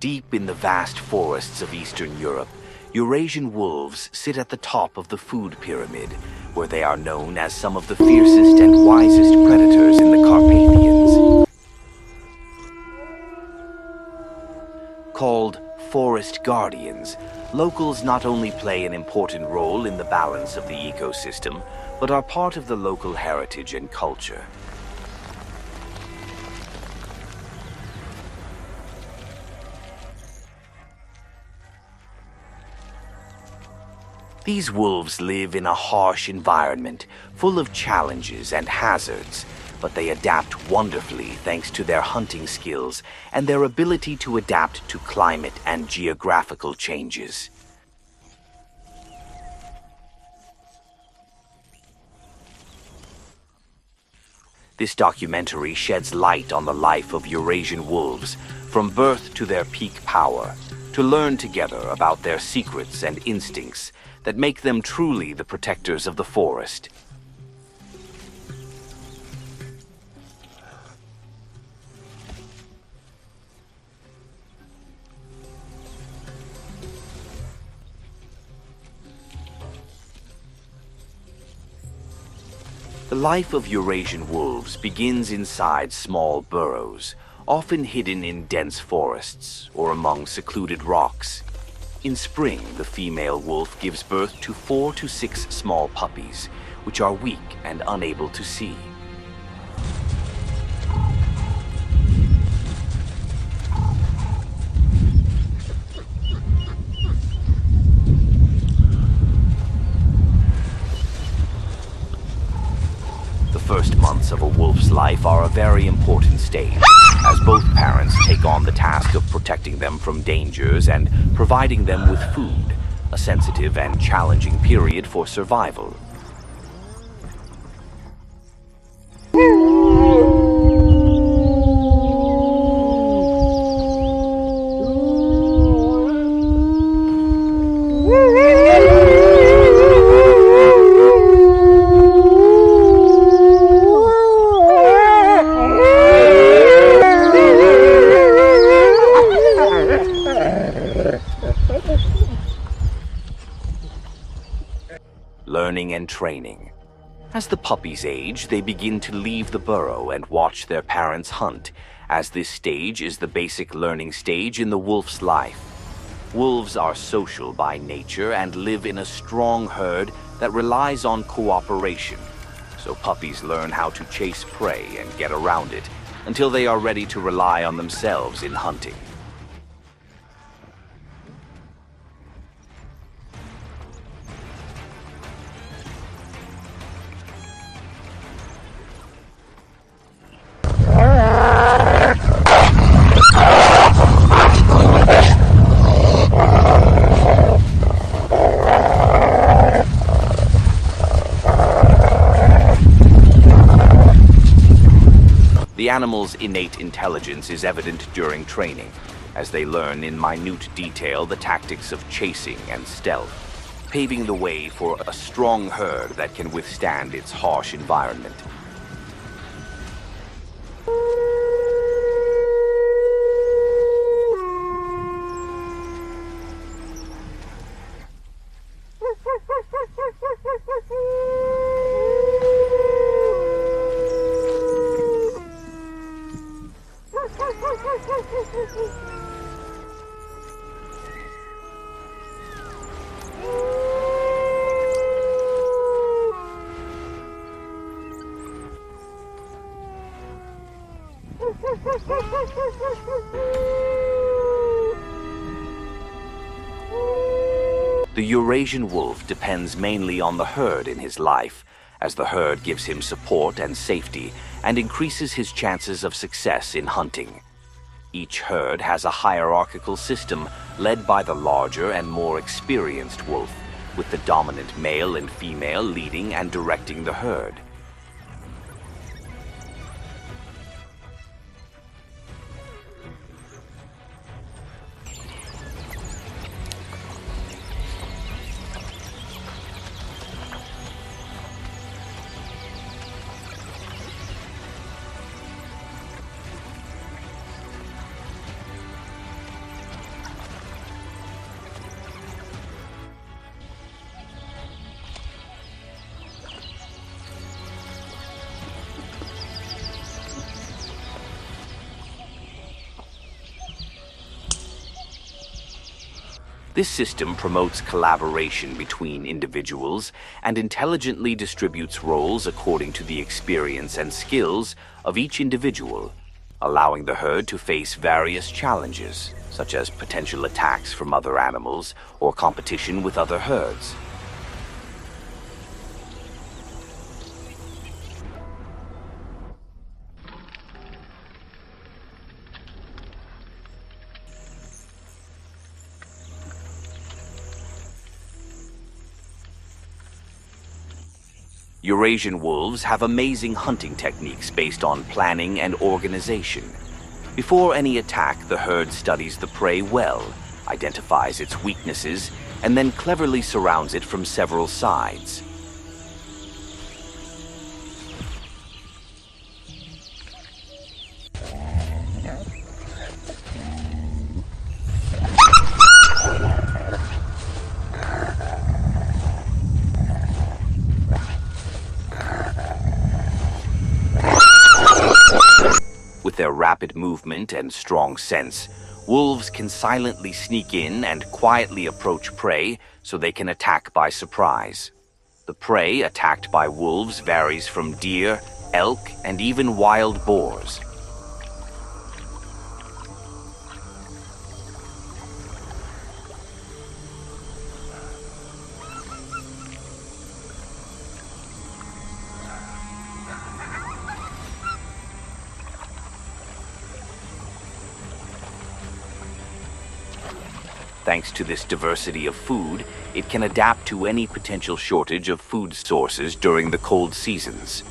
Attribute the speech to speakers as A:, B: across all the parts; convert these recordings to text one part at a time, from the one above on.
A: Deep in the vast forests of Eastern Europe, Eurasian wolves sit at the top of the food pyramid, where they are known as some of the fiercest and wisest predators in the Carpathians. Called forest guardians, locals not only play an important role in the balance of the ecosystem, but are part of the local heritage and culture. These wolves live in a harsh environment, full of challenges and hazards, but they adapt wonderfully thanks to their hunting skills and their ability to adapt to climate and geographical changes. This documentary sheds light on the life of Eurasian wolves, from birth to their peak power, to learn together about their secrets and instincts that make them truly the protectors of the forest. The life of Eurasian wolves begins inside small burrows, often hidden in dense forests or among secluded rocks. In spring, the female wolf gives birth to 4 to 6 small puppies, which are weak and unable to see. The first months of a wolf's life are a very important stage, as both parents take on the task of protecting them from dangers and providing them with food, a sensitive and challenging period for survival. Learning and training. As the puppies age, they begin to leave the burrow and watch their parents hunt, as this stage is the basic learning stage in the wolf's life. Wolves are social by nature and live in a strong herd that relies on cooperation, so puppies learn how to chase prey and get around it until they are ready to rely on themselves in hunting. The animal's innate intelligence is evident during training, as they learn in minute detail the tactics of chasing and stealth, paving the way for a strong herd that can withstand its harsh environment. The Eurasian wolf depends mainly on the herd in his life, as the herd gives him support and safety and increases his chances of success in hunting. Each herd has a hierarchical system led by the larger and more experienced wolf, with the dominant male and female leading and directing the herd. This system promotes collaboration between individuals and intelligently distributes roles according to the experience and skills of each individual, allowing the herd to face various challenges, such as potential attacks from other animals or competition with other herds. Eurasian wolves have amazing hunting techniques based on planning and organization. Before any attack, the herd studies the prey well, identifies its weaknesses, and then cleverly surrounds it from several sides. With their rapid movement and strong sense, wolves can silently sneak in and quietly approach prey so they can attack by surprise. The prey attacked by wolves varies from deer, elk, and even wild boars. Thanks to this diversity of food, it can adapt to any potential shortage of food sources during the cold seasons.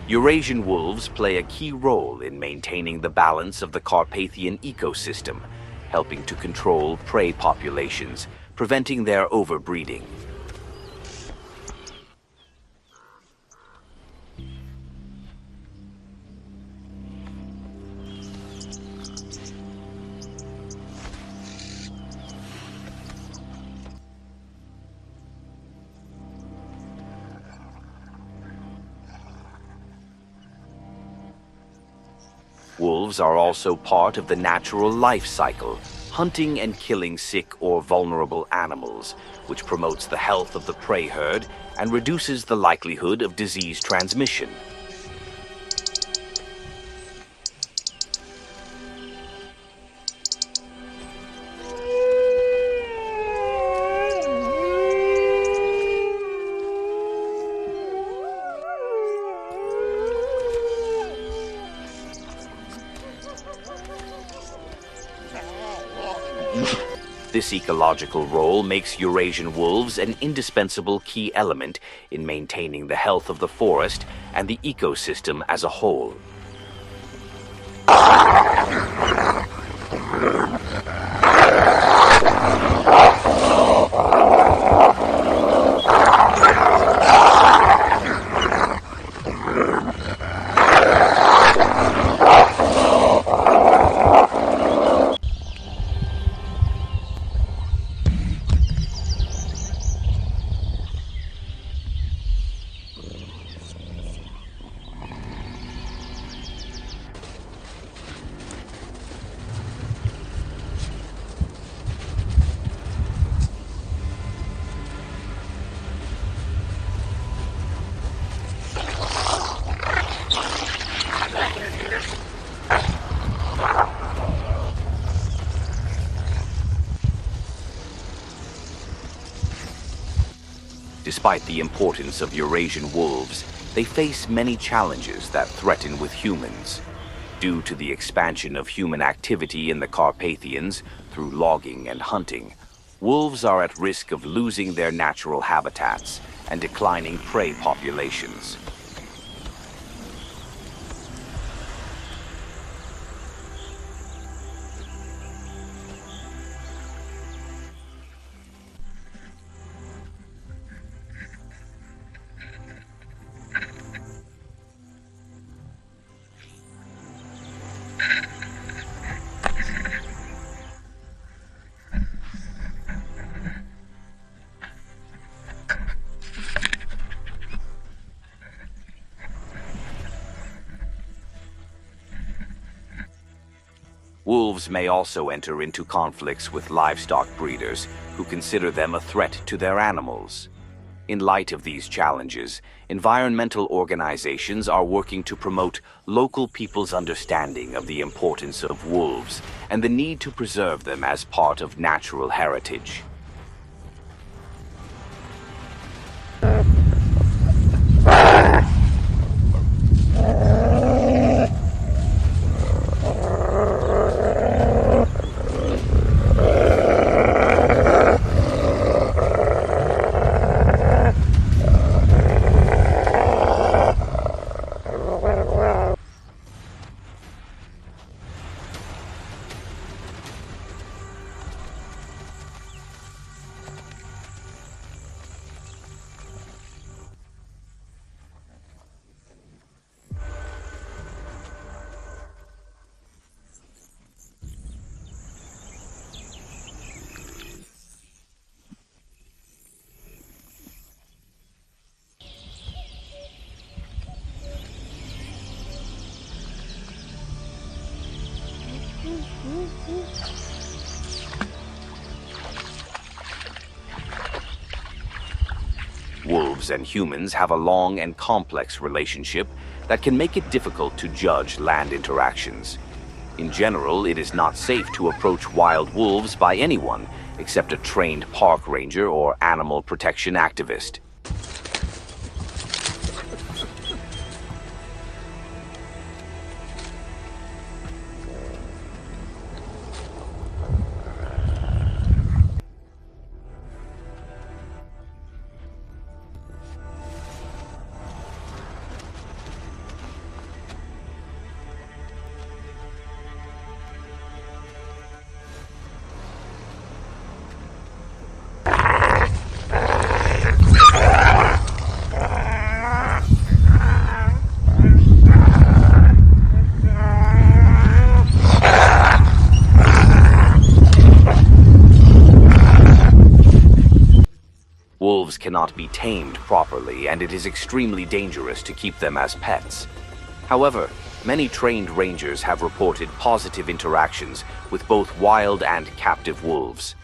A: Eurasian wolves play a key role in maintaining the balance of the Carpathian ecosystem, helping to control prey populations, preventing their overbreeding. Wolves are also part of the natural life cycle, hunting and killing sick or vulnerable animals, which promotes the health of the prey herd and reduces the likelihood of disease transmission. This ecological role makes Eurasian wolves an indispensable key element in maintaining the health of the forest and the ecosystem as a whole. Despite the importance of Eurasian wolves, they face many challenges that threaten with humans. Due to the expansion of human activity in the Carpathians through logging and hunting, wolves are at risk of losing their natural habitats and declining prey populations. Wolves may also enter into conflicts with livestock breeders who consider them a threat to their animals. In light of these challenges, environmental organizations are working to promote local people's understanding of the importance of wolves and the need to preserve them as part of natural heritage. Wolves and humans have a long and complex relationship that can make it difficult to judge land interactions. In general, it is not safe to approach wild wolves by anyone except a trained park ranger or animal protection activist. Wolves cannot be tamed properly, and it is extremely dangerous to keep them as pets. However, many trained rangers have reported positive interactions with both wild and captive wolves.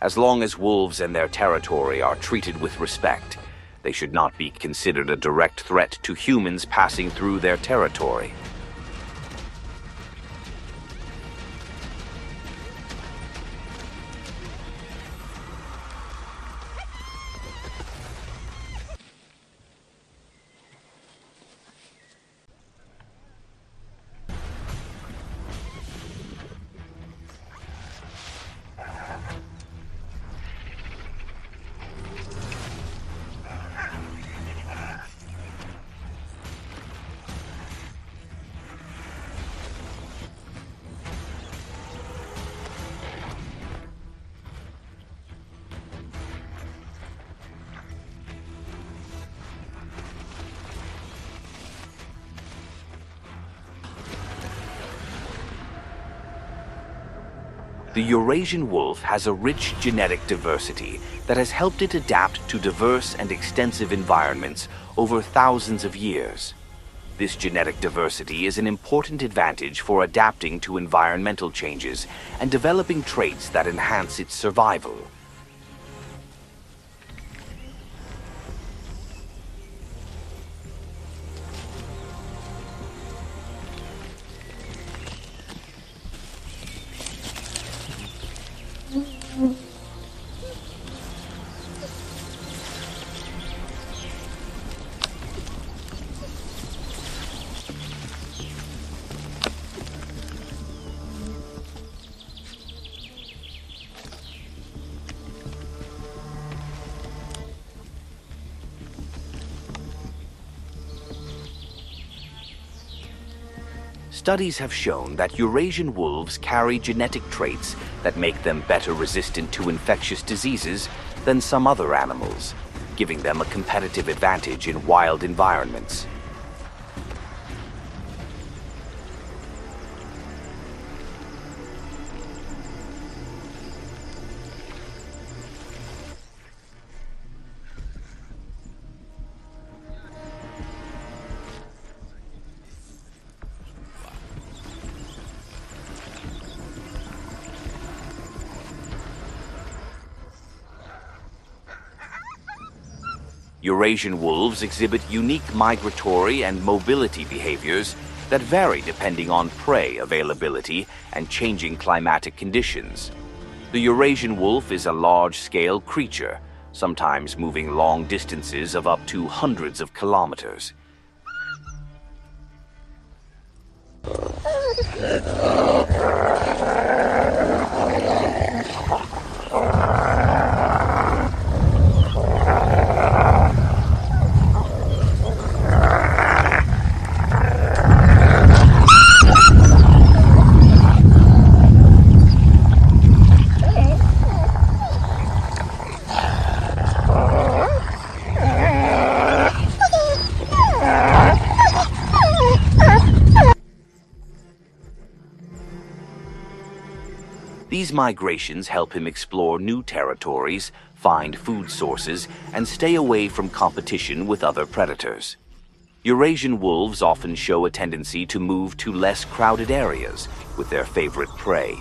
A: As long as wolves and their territory are treated with respect, they should not be considered a direct threat to humans passing through their territory. The Eurasian wolf has a rich genetic diversity that has helped it adapt to diverse and extensive environments over thousands of years. This genetic diversity is an important advantage for adapting to environmental changes and developing traits that enhance its survival. Studies have shown that Eurasian wolves carry genetic traits that make them better resistant to infectious diseases than some other animals, giving them a competitive advantage in wild environments. Eurasian wolves exhibit unique migratory and mobility behaviors that vary depending on prey availability and changing climatic conditions. The Eurasian wolf is a large-scale creature, sometimes moving long distances of up to hundreds of kilometers. These migrations help him explore new territories, find food sources, and stay away from competition with other predators. Eurasian wolves often show a tendency to move to less crowded areas with their favorite prey.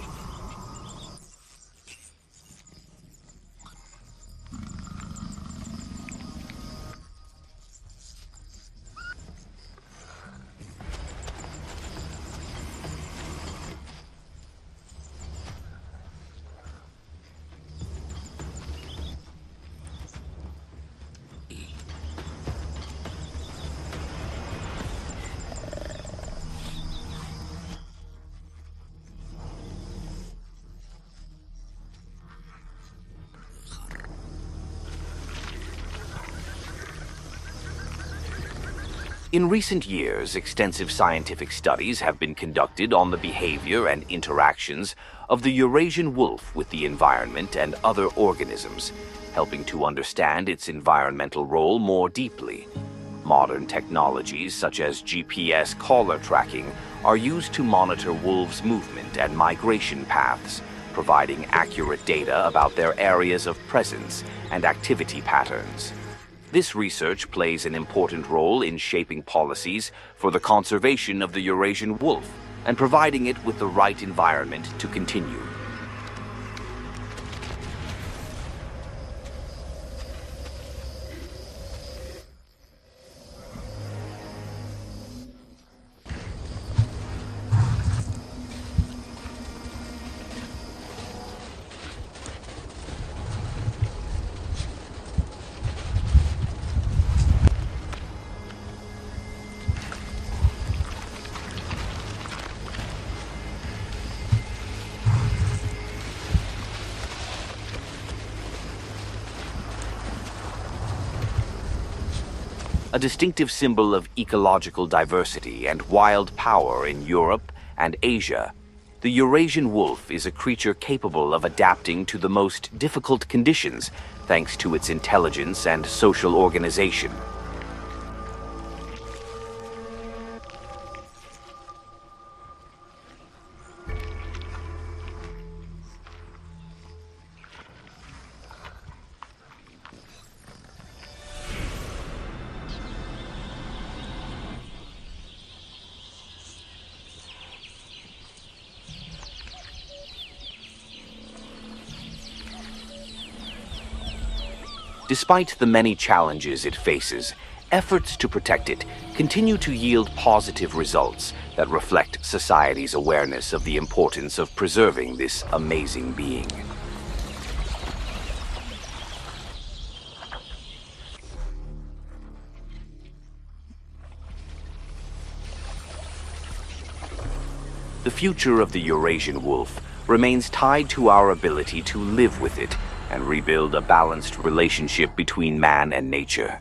A: In recent years, extensive scientific studies have been conducted on the behavior and interactions of the Eurasian wolf with the environment and other organisms, helping to understand its environmental role more deeply. Modern technologies such as GPS collar tracking are used to monitor wolves' movement and migration paths, providing accurate data about their areas of presence and activity patterns. This research plays an important role in shaping policies for the conservation of the Eurasian wolf and providing it with the right environment to continue. A distinctive symbol of ecological diversity and wild power in Europe and Asia, the Eurasian wolf is a creature capable of adapting to the most difficult conditions thanks to its intelligence and social organization. Despite the many challenges it faces, efforts to protect it continue to yield positive results that reflect society's awareness of the importance of preserving this amazing being. The future of the Eurasian wolf remains tied to our ability to live with it and rebuild a balanced relationship between man and nature.